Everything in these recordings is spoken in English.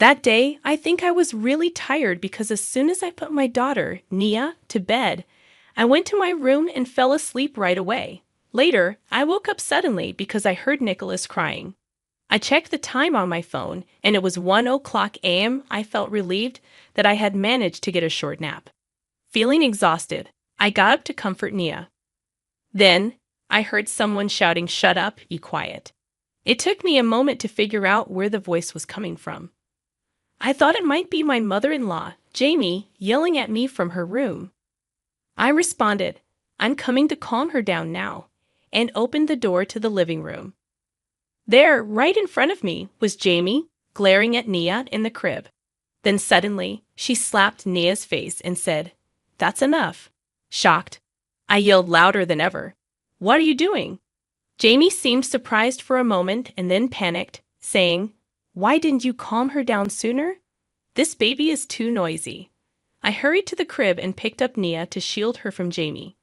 That day, I think I was really tired because as soon as I put my daughter, Nia, to bed, I went to my room and fell asleep right away. Later, I woke up suddenly because I heard Nicholas crying. I checked the time on my phone, and it was 1 o'clock a.m. I felt relieved that I had managed to get a short nap. Feeling exhausted, I got up to comfort Nia. Then, I heard someone shouting, "Shut up, be quiet." It took me a moment to figure out where the voice was coming from. I thought it might be my mother-in-law, Jamie, yelling at me from her room. I responded, "I'm coming to calm her down now," and opened the door to the living room. There, right in front of me, was Jamie, glaring at Nia in the crib. Then suddenly, she slapped Nia's face and said, "That's enough." Shocked, I yelled louder than ever, "What are you doing?" Jamie seemed surprised for a moment and then panicked, saying, "Why didn't you calm her down sooner? This baby is too noisy." I hurried to the crib and picked up Nia to shield her from Jamie.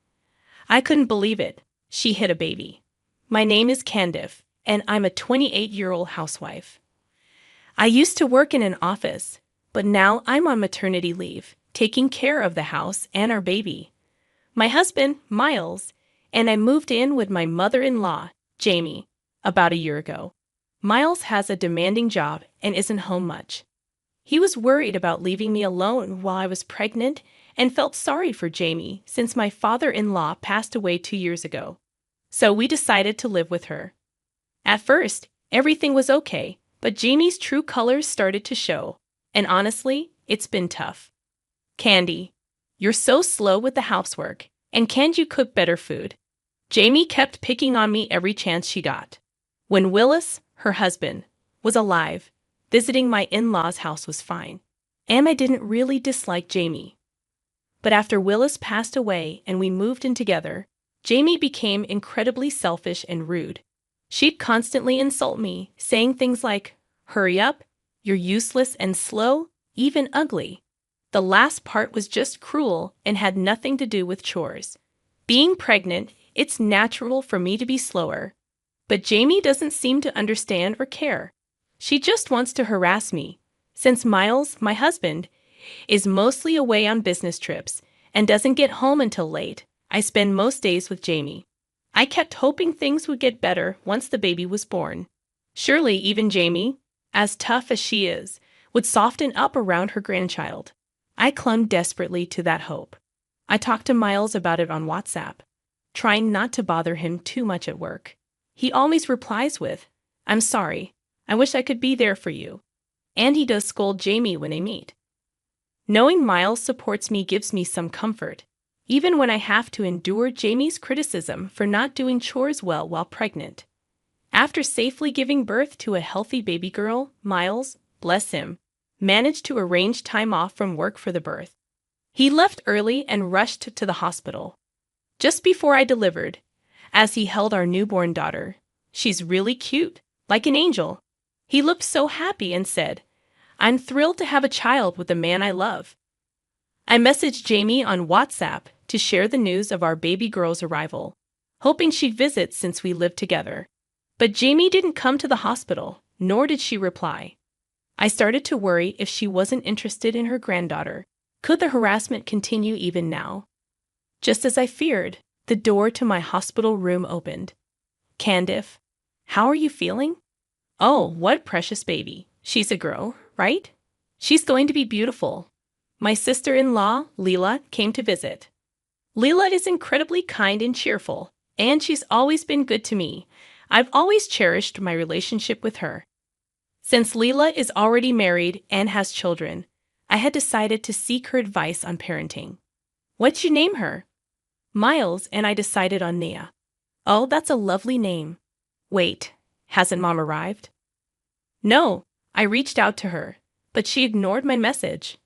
I couldn't believe it. She hit a baby. My name is Candice, and I'm a 28-year-old housewife. I used to work in an office, but now I'm on maternity leave, taking care of the house and our baby. My husband, Miles, and I moved in with my mother-in-law, Jamie, about a year ago. Miles has a demanding job and isn't home much. He was worried about leaving me alone while I was pregnant and felt sorry for Jamie since my father-in-law passed away 2 years ago. So we decided to live with her. At first, everything was okay, but Jamie's true colors started to show, and honestly, it's been tough. "Candy, you're so slow with the housework, and can't you cook better food?" Jamie kept picking on me every chance she got. When Willis, her husband, was alive, visiting my in-laws' house was fine, and I didn't really dislike Jamie. But after Willis passed away and we moved in together, Jamie became incredibly selfish and rude. She'd constantly insult me, saying things like, "Hurry up, you're useless and slow, even ugly." The last part was just cruel and had nothing to do with chores. Being pregnant, it's natural for me to be slower. But Jamie doesn't seem to understand or care. She just wants to harass me. Since Miles, my husband, is mostly away on business trips and doesn't get home until late, I spend most days with Jamie. I kept hoping things would get better once the baby was born. Surely even Jamie, as tough as she is, would soften up around her grandchild. I clung desperately to that hope. I talked to Miles about it on WhatsApp, trying not to bother him too much at work. He always replies with, "I'm sorry, I wish I could be there for you." And he does scold Jamie when they meet. Knowing Miles supports me gives me some comfort, even when I have to endure Jamie's criticism for not doing chores well while pregnant. After safely giving birth to a healthy baby girl, Miles, bless him, managed to arrange time off from work for the birth. He left early and rushed to the hospital just before I delivered, as he held our newborn daughter. She's really cute, like an angel. He looked so happy and said, "I'm thrilled to have a child with the man I love." I messaged Jamie on WhatsApp to share the news of our baby girl's arrival, hoping she'd visit since we lived together. But Jamie didn't come to the hospital, nor did she reply. I started to worry if she wasn't interested in her granddaughter. Could the harassment continue even now? Just as I feared, the door to my hospital room opened. "Candice, how are you feeling?" "Oh, what precious baby. She's a girl, right? She's going to be beautiful." My sister-in-law, Leela, came to visit. Leela is incredibly kind and cheerful, and she's always been good to me. I've always cherished my relationship with her. Since Leela is already married and has children, I had decided to seek her advice on parenting. "What'd you name her?" "Miles, and I decided on Nia." "Oh, that's a lovely name." "Wait, hasn't Mom arrived?" "No, I reached out to her, but she ignored my message."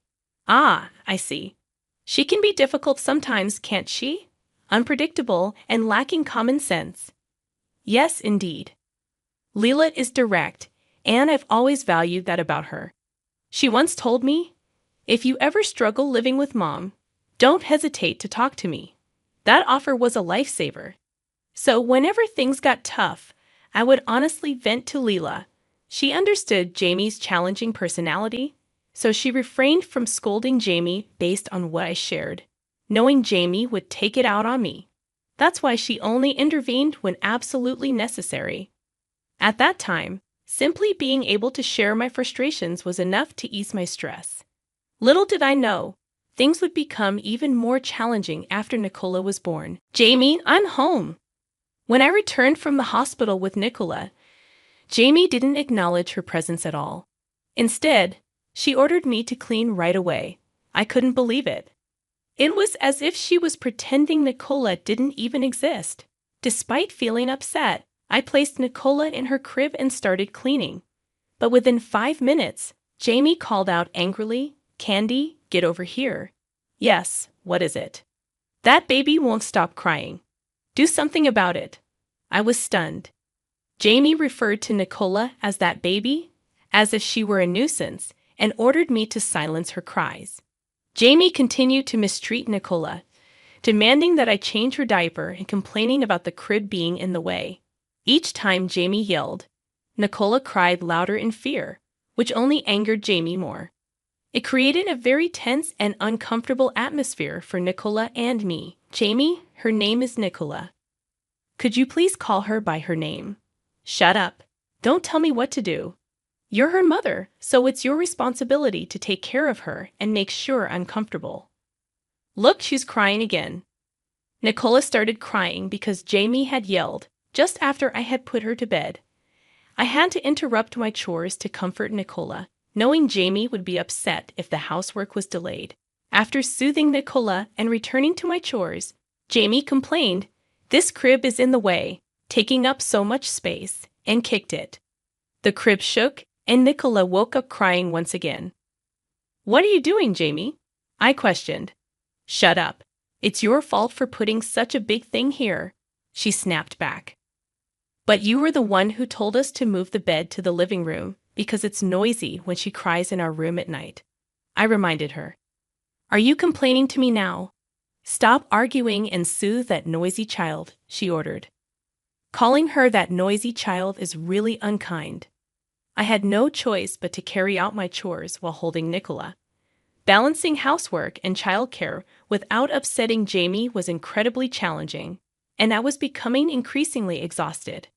"Ah, I see. She can be difficult sometimes, can't she? Unpredictable and lacking common sense." "Yes, indeed. Leela is direct, and I've always valued that about her. She once told me, 'If you ever struggle living with Mom, don't hesitate to talk to me.' That offer was a lifesaver. So whenever things got tough, I would honestly vent to Leela, She understood Jamie's challenging personality, so she refrained from scolding Jamie based on what I shared, knowing Jamie would take it out on me. That's why she only intervened when absolutely necessary. At that time, simply being able to share my frustrations was enough to ease my stress. Little did I know, things would become even more challenging after Nicola was born. Jamie, I'm home. When I returned from the hospital with Nicola, Jamie didn't acknowledge her presence at all. Instead, she ordered me to clean right away. I couldn't believe it. It was as if she was pretending Nicola didn't even exist. Despite feeling upset, I placed Nicola in her crib and started cleaning. But within 5 minutes, Jamie called out angrily, "Candy, get over here." "Yes, what is it?" "That baby won't stop crying. Do something about it." I was stunned. Jamie referred to Nicola as that baby, as if she were a nuisance, and ordered me to silence her cries. Jamie continued to mistreat Nicola, demanding that I change her diaper and complaining about the crib being in the way. Each time Jamie yelled, Nicola cried louder in fear, which only angered Jamie more. It created a very tense and uncomfortable atmosphere for Nicola and me. "Jamie, her name is Nicola. Could you please call her by her name?" "Shut up. Don't tell me what to do. You're her mother, so it's your responsibility to take care of her and make sure I'm comfortable." "Look, she's crying again." Nicola started crying because Jamie had yelled just after I had put her to bed. I had to interrupt my chores to comfort Nicola, knowing Jamie would be upset if the housework was delayed. After soothing Nicola and returning to my chores, Jamie complained, "This crib is in the way, taking up so much space," and kicked it. The crib shook, and Nicola woke up crying once again. "What are you doing, Jamie?" I questioned. "Shut up. It's your fault for putting such a big thing here," she snapped back. "But you were the one who told us to move the bed to the living room because it's noisy when she cries in our room at night," I reminded her. "Are you complaining to me now?" "Stop arguing and soothe that noisy child," she ordered. Calling her that noisy child is really unkind. I had no choice but to carry out my chores while holding Nicola. Balancing housework and childcare without upsetting Jamie was incredibly challenging, and I was becoming increasingly exhausted.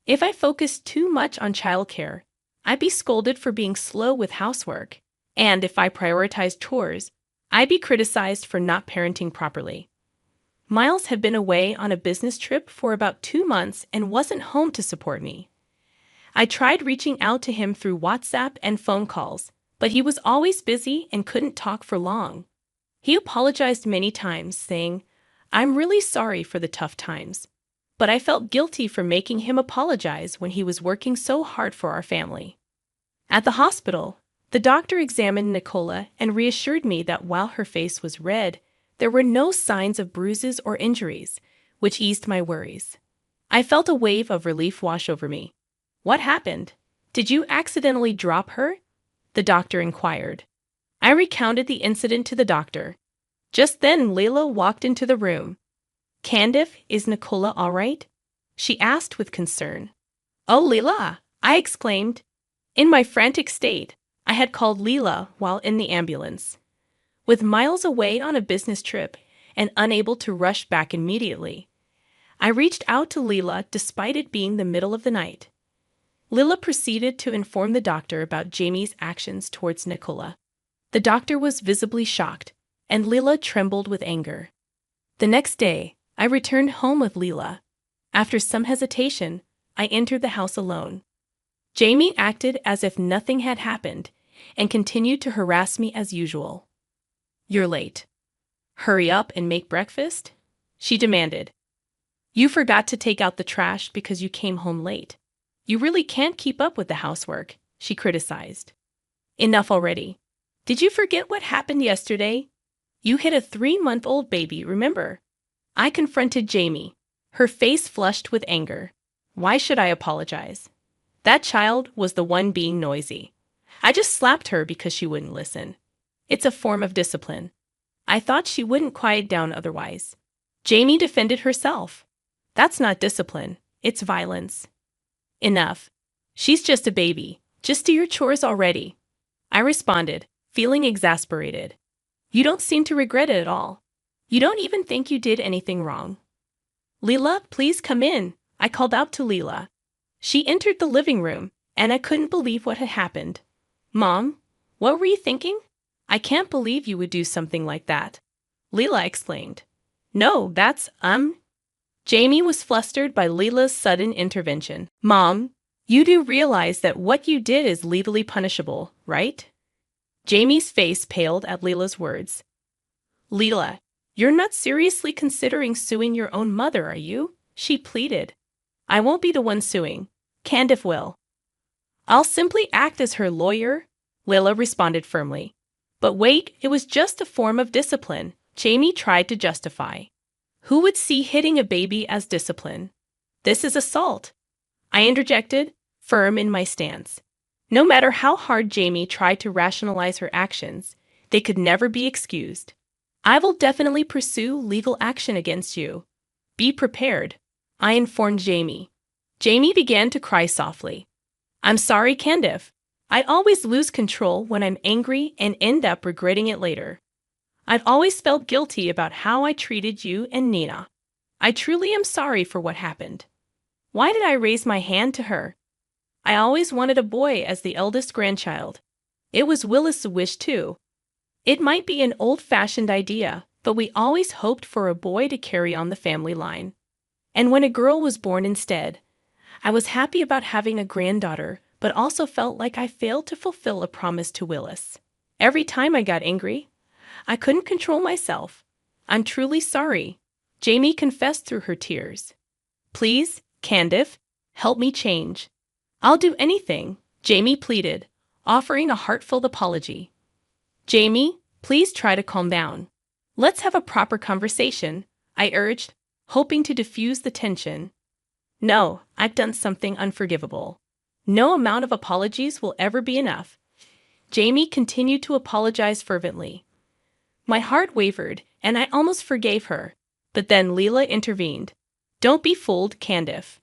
If I focused too much on childcare, I'd be scolded for being slow with housework, and if I prioritized chores, I'd be criticized for not parenting properly. Miles had been away on a business trip for about 2 months and wasn't home to support me. I tried reaching out to him through WhatsApp and phone calls, but he was always busy and couldn't talk for long. He apologized many times, saying, "I'm really sorry for the tough times." But I felt guilty for making him apologize when he was working so hard for our family. At the hospital, the doctor examined Nicola and reassured me that while her face was red, there were no signs of bruises or injuries, which eased my worries. I felt a wave of relief wash over me. "What happened? Did you accidentally drop her?" the doctor inquired. I recounted the incident to the doctor. Just then, Layla walked into the room. "Candice, is Nicola all right?" she asked with concern. "Oh, Leela!" I exclaimed. In my frantic state, I had called Leela while in the ambulance. With Miles away on a business trip and unable to rush back immediately, I reached out to Leela despite it being the middle of the night. Leela proceeded to inform the doctor about Jamie's actions towards Nicola. The doctor was visibly shocked, and Leela trembled with anger. The next day, I returned home with Leela. After some hesitation, I entered the house alone. Jamie acted as if nothing had happened and continued to harass me as usual. "You're late. Hurry up and make breakfast," she demanded. "You forgot to take out the trash because you came home late. You really can't keep up with the housework," she criticized. "Enough already. Did you forget what happened yesterday? You hit a 3-month-old baby, remember?" I confronted Jamie, her face flushed with anger. Why should I apologize? That child was the one being noisy. I just slapped her because she wouldn't listen. It's a form of discipline. I thought she wouldn't quiet down otherwise. Jamie defended herself. "That's not discipline, it's violence." "Enough," She's just a baby. Just do your chores already. I responded, feeling exasperated. You don't seem to regret it at all. You don't even think you did anything wrong. Leela, please come in, I called out to Leela. She entered the living room, and I couldn't believe what had happened. Mom, what were you thinking? I can't believe you would do something like that. Leela explained. No, that's, Jamie was flustered by Leela's sudden intervention. Mom, you do realize that what you did is legally punishable, right? Jamie's face paled at Leela's words. Leela, you're not seriously considering suing your own mother, are you? She pleaded. I won't be the one suing. Candice will. I'll simply act as her lawyer, Leela responded firmly. But wait, it was just a form of discipline, Jamie tried to justify. Who would see hitting a baby as discipline? This is assault. I interjected, firm in my stance. No matter how hard Jamie tried to rationalize her actions, they could never be excused. I will definitely pursue legal action against you. Be prepared, I informed Jamie. Jamie began to cry softly. I'm sorry, Candice. I always lose control when I'm angry and end up regretting it later. I've always felt guilty about how I treated you and Nina. I truly am sorry for what happened. Why did I raise my hand to her? I always wanted a boy as the eldest grandchild. It was Willis' wish too. It might be an old-fashioned idea, but we always hoped for a boy to carry on the family line. And when a girl was born instead, I was happy about having a granddaughter, but also felt like I failed to fulfill a promise to Willis. Every time I got angry, I couldn't control myself. I'm truly sorry, Jamie confessed through her tears. Please, Candice, help me change. I'll do anything, Jamie pleaded, offering a heartfelt apology. Jamie, please try to calm down. Let's have a proper conversation, I urged, hoping to diffuse the tension. No, I've done something unforgivable. No amount of apologies will ever be enough. Jamie continued to apologize fervently. My heart wavered, and I almost forgave her. But then Leela intervened. Don't be fooled, Candice.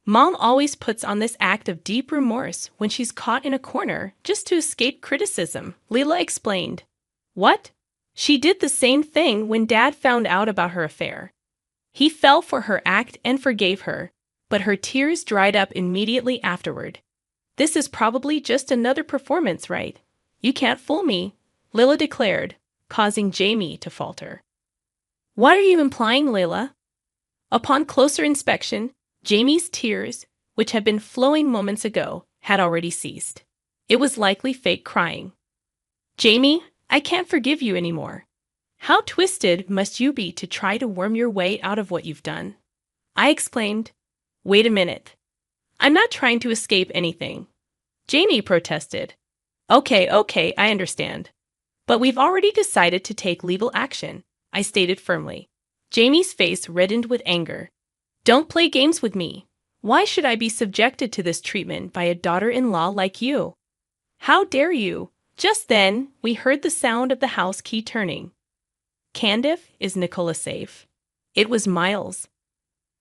Mom always puts on this act of deep remorse when she's caught in a corner just to escape criticism, Leela explained. What? She did the same thing when Dad found out about her affair. He fell for her act and forgave her, but her tears dried up immediately afterward. This is probably just another performance, right? You can't fool me, Leela declared, causing Jamie to falter. What are you implying, Leela? Upon closer inspection, Jamie's tears, which had been flowing moments ago, had already ceased. It was likely fake crying. Jamie, I can't forgive you anymore. How twisted must you be to try to worm your way out of what you've done? I exclaimed. Wait a minute. I'm not trying to escape anything. Jamie protested. Okay, I understand. But we've already decided to take legal action, I stated firmly. Jamie's face reddened with anger. Don't play games with me. Why should I be subjected to this treatment by a daughter-in-law like you? How dare you? Just then, we heard the sound of the house key turning. Candice, is Nicola safe? It was Miles.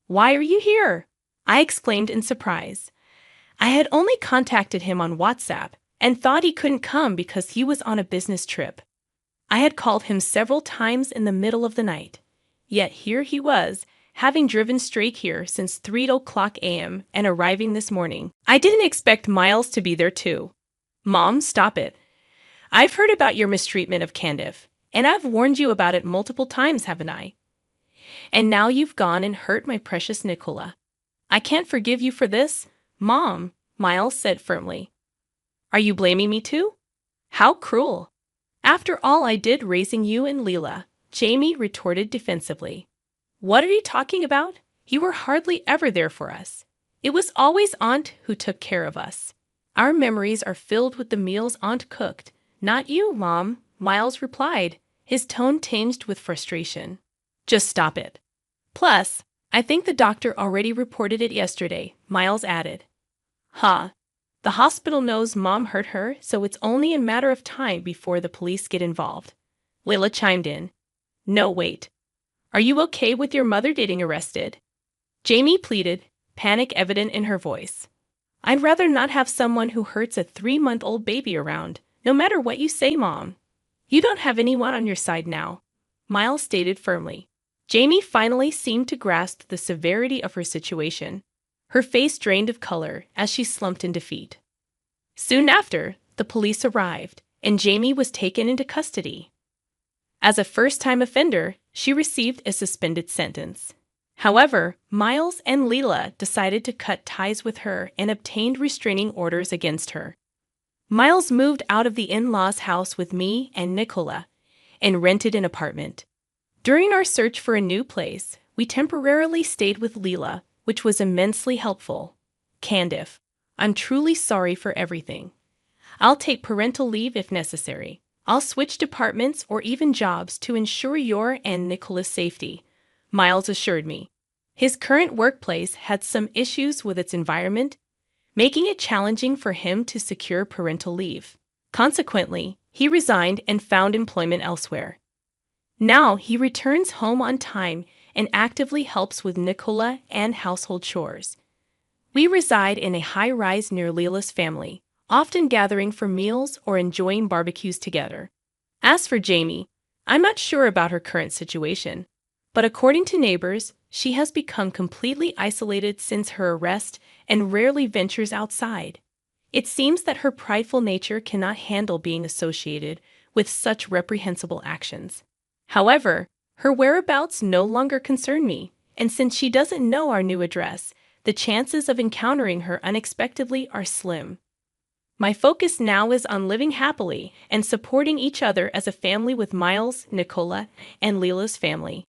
Why are you here? I exclaimed in surprise. I had only contacted him on WhatsApp and thought he couldn't come because he was on a business trip. I had called him several times in the middle of the night. Yet here he was, having driven straight here since 3:00 a.m. and arriving this morning. I didn't expect Miles to be there too. Mom, stop it. I've heard about your mistreatment of Candice, and I've warned you about it multiple times, haven't I? And now you've gone and hurt my precious Nicola. I can't forgive you for this, Mom, Miles said firmly. Are you blaming me too? How cruel. After all I did raising you and Leela, Jamie retorted defensively. What are you talking about? You were hardly ever there for us. It was always Aunt who took care of us. Our memories are filled with the meals Aunt cooked. Not you, Mom, Miles replied, his tone tinged with frustration. Just stop it. Plus, I think the doctor already reported it yesterday, Miles added. Ha. The hospital knows Mom hurt her, so it's only a matter of time before the police get involved. Leela chimed in. No, wait. Are you okay with your mother getting arrested? Jamie pleaded, panic evident in her voice. I'd rather not have someone who hurts a 3-month-old baby around, no matter what you say, Mom. You don't have anyone on your side now, Miles stated firmly. Jamie finally seemed to grasp the severity of her situation. Her face drained of color as she slumped in defeat. Soon after, the police arrived, and Jamie was taken into custody. As a first-time offender, she received a suspended sentence. However, Miles and Leela decided to cut ties with her and obtained restraining orders against her. Miles moved out of the in-laws' house with me and Nicola and rented an apartment. During our search for a new place, we temporarily stayed with Leela, which was immensely helpful. Candice, I'm truly sorry for everything. I'll take parental leave if necessary. I'll switch departments or even jobs to ensure your and Nicola's safety, Miles assured me. His current workplace had some issues with its environment, making it challenging for him to secure parental leave. Consequently, he resigned and found employment elsewhere. Now he returns home on time and actively helps with Nicola and household chores. We reside in a high-rise near Leela's family, often gathering for meals or enjoying barbecues together. As for Jamie, I'm not sure about her current situation, but according to neighbors, she has become completely isolated since her arrest and rarely ventures outside. It seems that her prideful nature cannot handle being associated with such reprehensible actions. However, her whereabouts no longer concern me, and since she doesn't know our new address, the chances of encountering her unexpectedly are slim. My focus now is on living happily and supporting each other as a family with Miles, Nicola, and Leela's family.